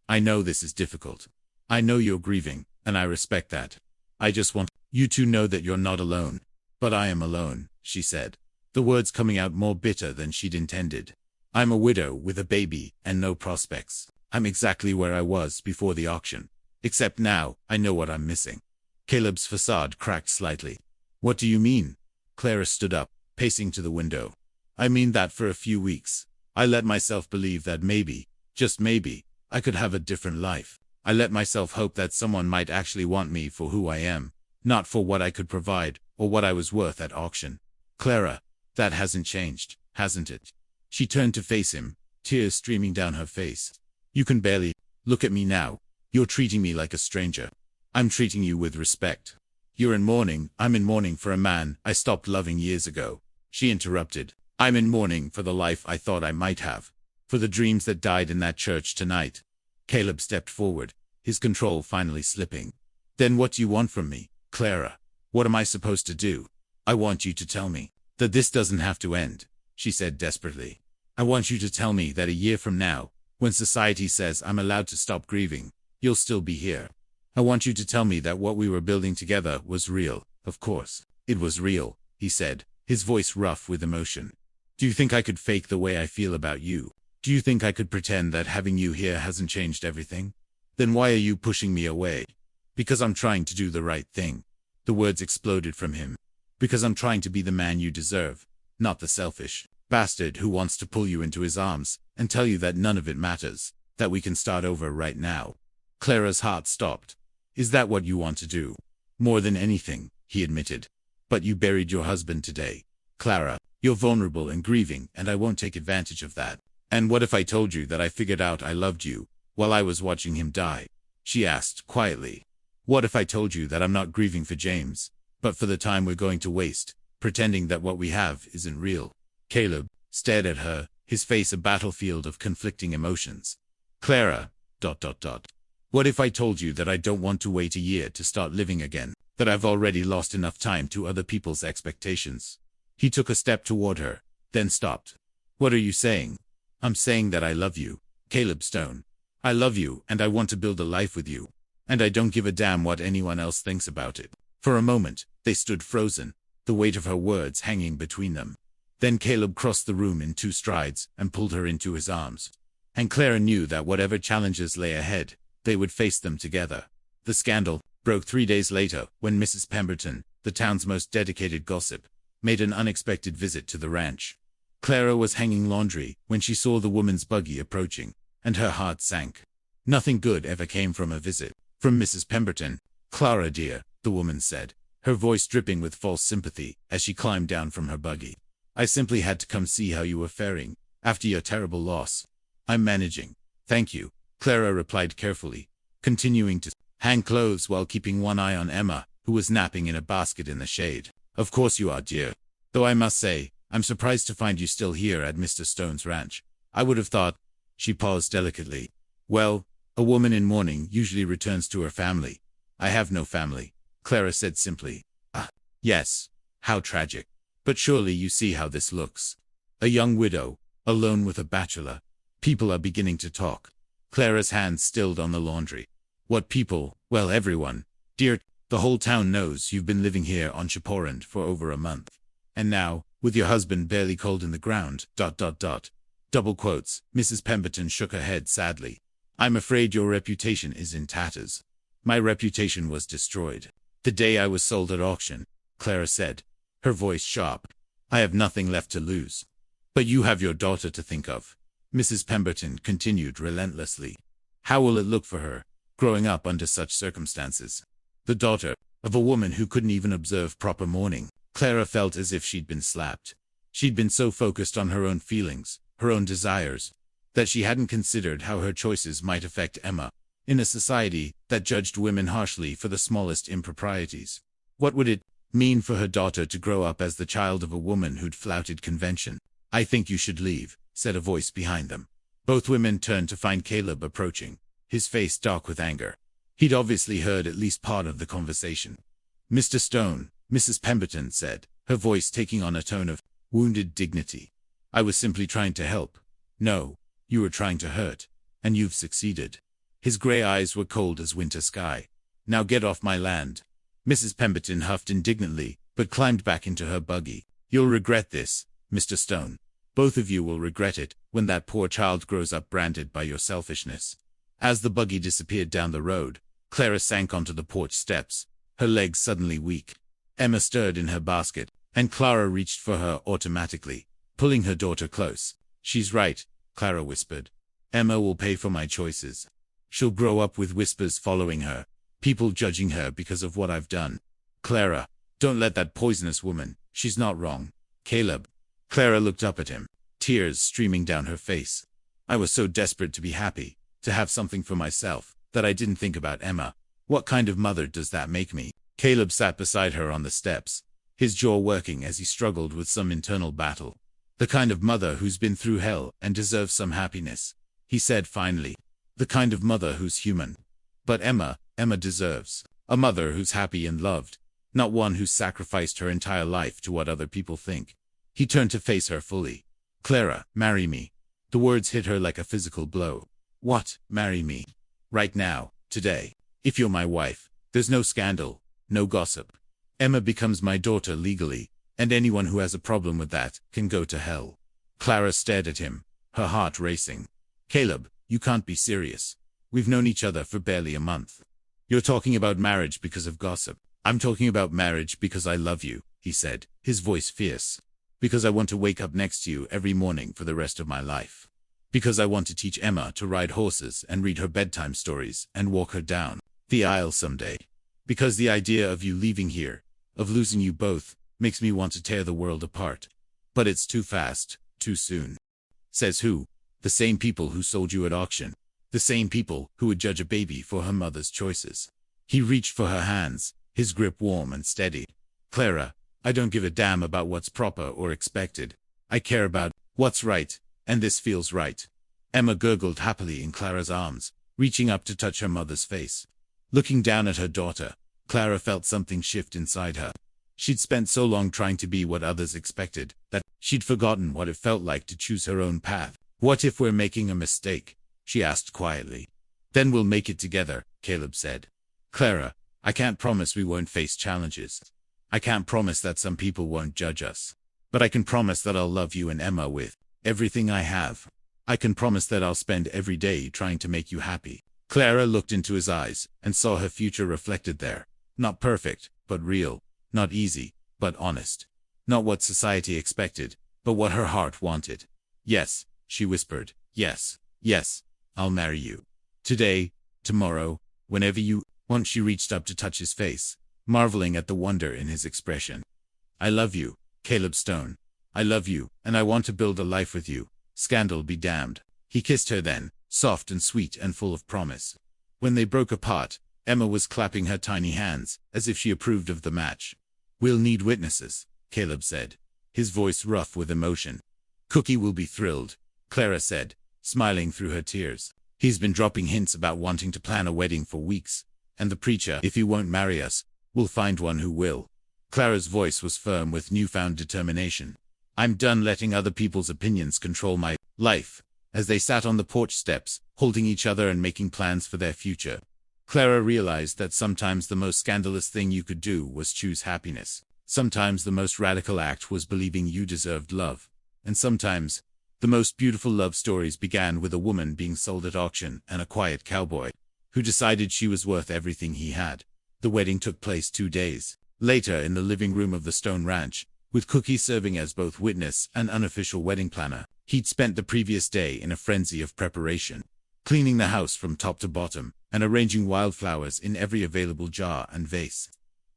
I know this is difficult. I know you're grieving, and I respect that. I just want you to know that you're not alone. But I am alone, she said, the words coming out more bitter than she'd intended. I'm a widow with a baby and no prospects. I'm exactly where I was before the auction. Except now, I know what I'm missing. Caleb's facade cracked slightly. What do you mean? Clara stood up, pacing to the window. I mean that for a few weeks, I let myself believe that maybe, just maybe, I could have a different life. I let myself hope that someone might actually want me for who I am, not for what I could provide, or what I was worth at auction. Clara, That hasn't changed, hasn't it? She turned to face him, tears streaming down her face. You can barely look at me now. You're treating me like a stranger. I'm treating you with respect. You're in mourning. I'm in mourning for a man I stopped loving years ago. She interrupted. I'm in mourning for the life I thought I might have. For the dreams that died in that church tonight. Caleb stepped forward, his control finally slipping. Then what do you want from me, Clara? What am I supposed to do? I want you to tell me that this doesn't have to end, she said desperately. I want you to tell me that a year from now, when society says I'm allowed to stop grieving, you'll still be here. I want you to tell me that what we were building together was real. Of course, it was real, he said, his voice rough with emotion. Do you think I could fake the way I feel about you? Do you think I could pretend that having you here hasn't changed everything? Then why are you pushing me away? Because I'm trying to do the right thing. The words exploded from him. Because I'm trying to be the man you deserve, not the selfish bastard who wants to pull you into his arms and tell you that none of it matters, that we can start over right now. Clara's heart stopped. Is that what you want to do? More than anything, he admitted. But you buried your husband today. Clara, you're vulnerable and grieving, and I won't take advantage of that. And what if I told you that I figured out I loved you while I was watching him die? She asked quietly. What if I told you that I'm not grieving for James, but for the time we're going to waste, pretending that what we have isn't real? Caleb stared at her, his face a battlefield of conflicting emotions. Clara, ... What if I told you that I don't want to wait a year to start living again, that I've already lost enough time to other people's expectations? He took a step toward her, then stopped. What are you saying? I'm saying that I love you, Caleb Stone. I love you and I want to build a life with you. And I don't give a damn what anyone else thinks about it. For a moment, they stood frozen, the weight of her words hanging between them. Then Caleb crossed the room in 2 strides and pulled her into his arms. And Clara knew that whatever challenges lay ahead, they would face them together. The scandal broke 3 days later when Mrs. Pemberton, the town's most dedicated gossip, made an unexpected visit to the ranch. Clara was hanging laundry when she saw the woman's buggy approaching, and her heart sank. Nothing good ever came from a visit from Mrs. Pemberton. Clara dear, the woman said, her voice dripping with false sympathy as she climbed down from her buggy. I simply had to come see how you were faring after your terrible loss. I'm managing. Thank you, Clara replied carefully, continuing to hang clothes while keeping one eye on Emma, who was napping in a basket in the shade. Of course you are, dear. Though I must say, I'm surprised to find you still here at Mr. Stone's ranch. I would have thought... She paused delicately. Well, a woman in mourning usually returns to her family. I have no family, Clara said simply. Ah, yes. How tragic. But surely you see how this looks. A young widow, alone with a bachelor. People are beginning to talk. Clara's hands stilled on the laundry. What people? Well, everyone. Dear, the whole town knows you've been living here on Chaporand for over a month. And now, with your husband barely cold in the ground, ... Double quotes, Mrs. Pemberton shook her head sadly. I'm afraid your reputation is in tatters. My reputation was destroyed the day I was sold at auction, Clara said, her voice sharp. I have nothing left to lose. But you have your daughter to think of, Mrs. Pemberton continued relentlessly. How will it look for her, growing up under such circumstances? The daughter of a woman who couldn't even observe proper mourning. Clara felt as if she'd been slapped. She'd been so focused on her own feelings, her own desires, that she hadn't considered how her choices might affect Emma, in a society that judged women harshly for the smallest improprieties. What would it mean for her daughter to grow up as the child of a woman who'd flouted convention? I think you should leave, said a voice behind them. Both women turned to find Caleb approaching, his face dark with anger. He'd obviously heard at least part of the conversation. Mr. Stone, Mrs. Pemberton said, her voice taking on a tone of wounded dignity. I was simply trying to help. No, you were trying to hurt, and you've succeeded. His gray eyes were cold as winter sky. Now get off my land. Mrs. Pemberton huffed indignantly, but climbed back into her buggy. You'll regret this, Mr. Stone. Both of you will regret it when that poor child grows up branded by your selfishness. As the buggy disappeared down the road, Clara sank onto the porch steps, her legs suddenly weak. Emma stirred in her basket, and Clara reached for her automatically, pulling her daughter close. She's right, Clara whispered. Emma will pay for my choices. She'll grow up with whispers following her, people judging her because of what I've done. Clara, don't let that poisonous woman, she's not wrong. Caleb, Clara looked up at him, tears streaming down her face. I was so desperate to be happy, to have something for myself, that I didn't think about Emma. What kind of mother does that make me? Caleb sat beside her on the steps, his jaw working as he struggled with some internal battle. The kind of mother who's been through hell and deserves some happiness, he said finally. The kind of mother who's human. But Emma deserves a mother who's happy and loved, not one who's sacrificed her entire life to what other people think. He turned to face her fully. Clara, marry me. The words hit her like a physical blow. What? Marry me? Right now, today. If you're my wife, there's no scandal, no gossip. Emma becomes my daughter legally, and anyone who has a problem with that can go to hell. Clara stared at him, her heart racing. Caleb, you can't be serious. We've known each other for barely a month. You're talking about marriage because of gossip. I'm talking about marriage because I love you, he said, his voice fierce. Because I want to wake up next to you every morning for the rest of my life. Because I want to teach Emma to ride horses and read her bedtime stories and walk her down the aisle someday. Because the idea of you leaving here, of losing you both, makes me want to tear the world apart. But it's too fast, too soon. Says who? The same people who sold you at auction. The same people who would judge a baby for her mother's choices. He reached for her hands, his grip warm and steady. Clara, I don't give a damn about what's proper or expected. I care about what's right, and this feels right. Emma gurgled happily in Clara's arms, reaching up to touch her mother's face. Looking down at her daughter, Clara felt something shift inside her. She'd spent so long trying to be what others expected, that she'd forgotten what it felt like to choose her own path. What if we're making a mistake? She asked quietly. Then we'll make it together, Caleb said. Clara, I can't promise we won't face challenges. I can't promise that some people won't judge us. But I can promise that I'll love you and Emma with everything I have. I can promise that I'll spend every day trying to make you happy. Clara looked into his eyes and saw her future reflected there. Not perfect, but real. Not easy, but honest. Not what society expected, but what her heart wanted. Yes, she whispered. Yes, yes, I'll marry you. Today, tomorrow, whenever you want. She reached up to touch his face, marveling at the wonder in his expression. I love you, Caleb Stone. I love you, and I want to build a life with you. Scandal be damned. He kissed her then, soft and sweet and full of promise. When they broke apart, Emma was clapping her tiny hands, as if she approved of the match. We'll need witnesses, Caleb said, his voice rough with emotion. Cookie will be thrilled, Clara said, smiling through her tears. He's been dropping hints about wanting to plan a wedding for weeks, and the preacher, if he won't marry us, will find one who will. Clara's voice was firm with newfound determination. I'm done letting other people's opinions control my life. As they sat on the porch steps, holding each other and making plans for their future, Clara realized that sometimes the most scandalous thing you could do was choose happiness. Sometimes the most radical act was believing you deserved love. And sometimes, the most beautiful love stories began with a woman being sold at auction and a quiet cowboy who decided she was worth everything he had. The wedding took place 2 days later in the living room of the Stone Ranch, with Cookie serving as both witness and unofficial wedding planner. He'd spent the previous day in a frenzy of preparation, cleaning the house from top to bottom and arranging wildflowers in every available jar and vase.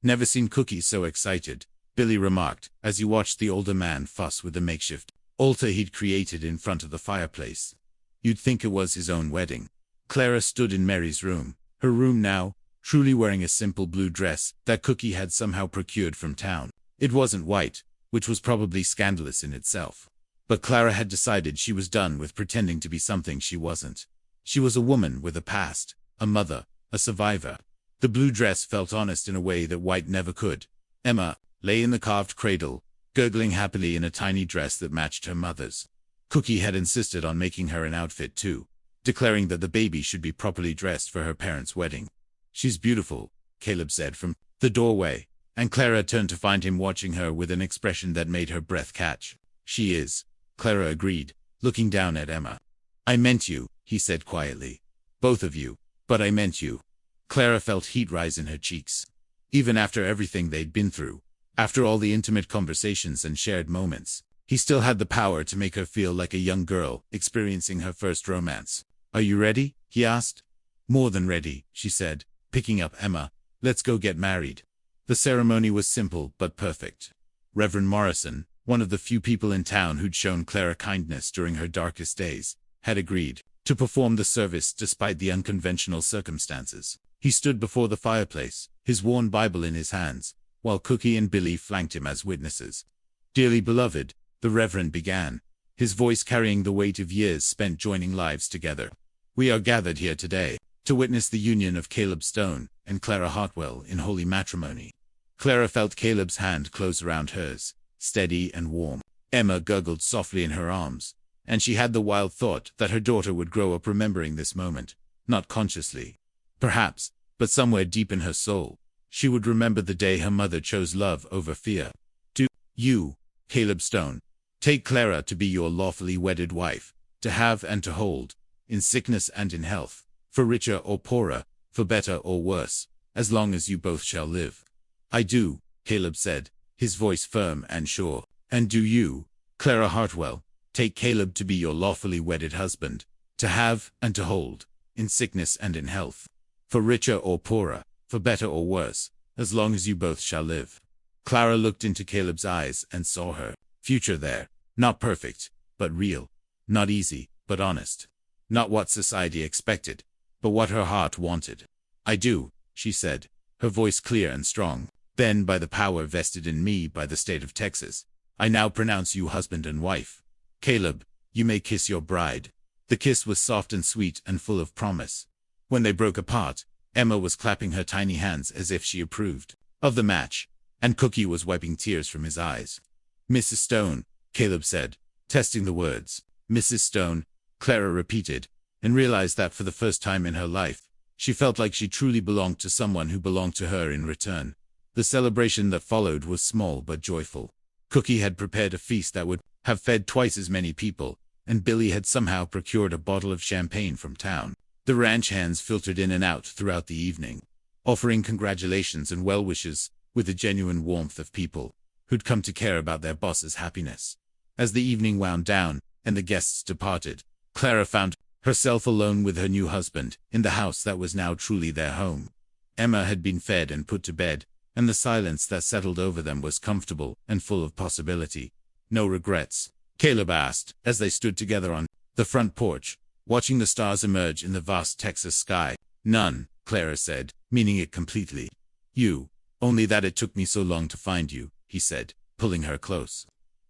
Never seen Cookie so excited, Billy remarked, as he watched the older man fuss with the makeshift altar he'd created in front of the fireplace. You'd think it was his own wedding. Clara stood in Mary's room, her room now, truly wearing a simple blue dress that Cookie had somehow procured from town. It wasn't white, which was probably scandalous in itself. But Clara had decided she was done with pretending to be something she wasn't. She was a woman with a past, a mother, a survivor. The blue dress felt honest in a way that white never could. Emma lay in the carved cradle, gurgling happily in a tiny dress that matched her mother's. Cookie had insisted on making her an outfit too, declaring that the baby should be properly dressed for her parents' wedding. She's beautiful, Caleb said from the doorway, and Clara turned to find him watching her with an expression that made her breath catch. She is, Clara agreed, looking down at Emma. I meant you, he said quietly. Both of you, but I meant you. Clara felt heat rise in her cheeks. Even after everything they'd been through, after all the intimate conversations and shared moments, he still had the power to make her feel like a young girl experiencing her first romance. Are you ready? He asked. More than ready, she said, picking up Emma. Let's go get married. The ceremony was simple but perfect. Reverend Morrison, one of the few people in town who'd shown Clara kindness during her darkest days, had agreed to perform the service despite the unconventional circumstances. He stood before the fireplace, his worn Bible in his hands, while Cookie and Billy flanked him as witnesses. "Dearly beloved," the Reverend began, his voice carrying the weight of years spent joining lives together. "We are gathered here today to witness the union of Caleb Stone and Clara Hartwell in holy matrimony." Clara felt Caleb's hand close around hers, steady and warm. Emma gurgled softly in her arms, and she had the wild thought that her daughter would grow up remembering this moment, not consciously, perhaps, but somewhere deep in her soul. She would remember the day her mother chose love over fear. "Do you, Caleb Stone, take Clara to be your lawfully wedded wife, to have and to hold, in sickness and in health, for richer or poorer, for better or worse, as long as you both shall live?" "I do," Caleb said, his voice firm and sure. "And do you, Clara Hartwell, take Caleb to be your lawfully wedded husband, to have and to hold, in sickness and in health, for richer or poorer, for better or worse, as long as you both shall live?" Clara looked into Caleb's eyes and saw her future there, not perfect, but real, not easy, but honest, not what society expected, but what her heart wanted. "I do," she said, her voice clear and strong. "Then, by the power vested in me by the state of Texas, I now pronounce you husband and wife. Caleb, you may kiss your bride." The kiss was soft and sweet and full of promise. When they broke apart, Emma was clapping her tiny hands as if she approved of the match, and Cookie was wiping tears from his eyes. "Mrs. Stone," Caleb said, testing the words. "Mrs. Stone," Clara repeated, and realized that for the first time in her life, she felt like she truly belonged to someone who belonged to her in return. The celebration that followed was small but joyful. Cookie had prepared a feast that would have fed twice as many people, and Billy had somehow procured a bottle of champagne from town. The ranch hands filtered in and out throughout the evening, offering congratulations and well wishes with the genuine warmth of people who'd come to care about their boss's happiness. As the evening wound down and the guests departed, Clara found herself alone with her new husband in the house that was now truly their home. Emma had been fed and put to bed, and the silence that settled over them was comfortable and full of possibility. "No regrets?" Caleb asked, as they stood together on the front porch, watching the stars emerge in the vast Texas sky. "None," Clara said, meaning it completely. "You, only that it took me so long to find you," he said, pulling her close.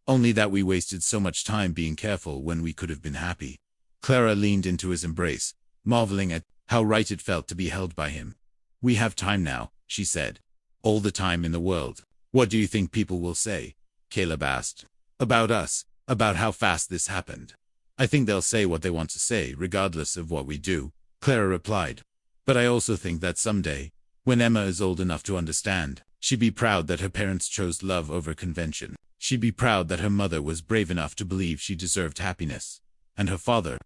"Only that we wasted so much time being careful when we could have been happy." Clara leaned into his embrace, marveling at how right it felt to be held by him. "We have time now," she said. "All the time in the world." "What do you think people will say?" Caleb asked. "About us, about how fast this happened?" "I think they'll say what they want to say, regardless of what we do," Clara replied. "But I also think that someday, when Emma is old enough to understand, she'd be proud that her parents chose love over convention. She'd be proud that her mother was brave enough to believe she deserved happiness. And her father,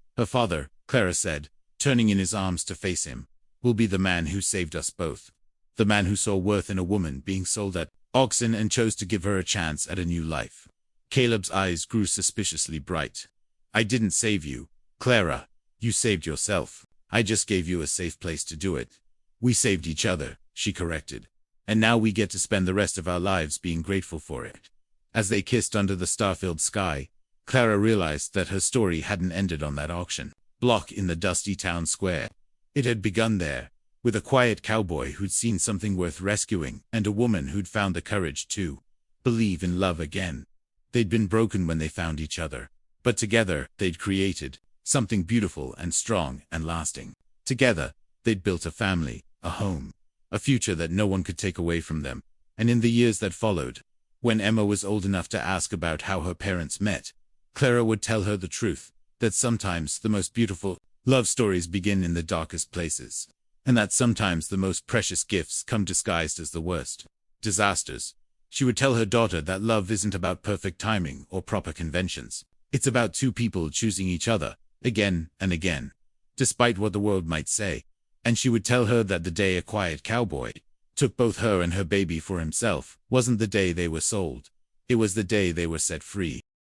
Clara said, turning in his arms to face him, will be the man who saved us both. The man who saw worth in a woman being sold at auction and chose to give her a chance at a new life." Caleb's eyes grew suspiciously bright. "I didn't save you, Clara. You saved yourself. I just gave you a safe place to do it." "We saved each other," she corrected. "And now we get to spend the rest of our lives being grateful for it." As they kissed under the star-filled sky, Clara realized that her story hadn't ended on that auction block in the dusty town square. It had begun there, with a quiet cowboy who'd seen something worth rescuing and a woman who'd found the courage to believe in love again. They'd been broken when they found each other, but together they'd created something beautiful and strong and lasting. Together, they'd built a family, a home, a future that no one could take away from them. And in the years that followed, when Emma was old enough to ask about how her parents met, Clara would tell her the truth, that sometimes the most beautiful love stories begin in the darkest places, and that sometimes the most precious gifts come disguised as the worst disasters. She would tell her daughter that love isn't about perfect timing or proper conventions. It's about two people choosing each other, again and again, despite what the world might say. And she would tell her that the day a quiet cowboy took both her and her baby for himself wasn't the day they were sold. It was the day they were set free.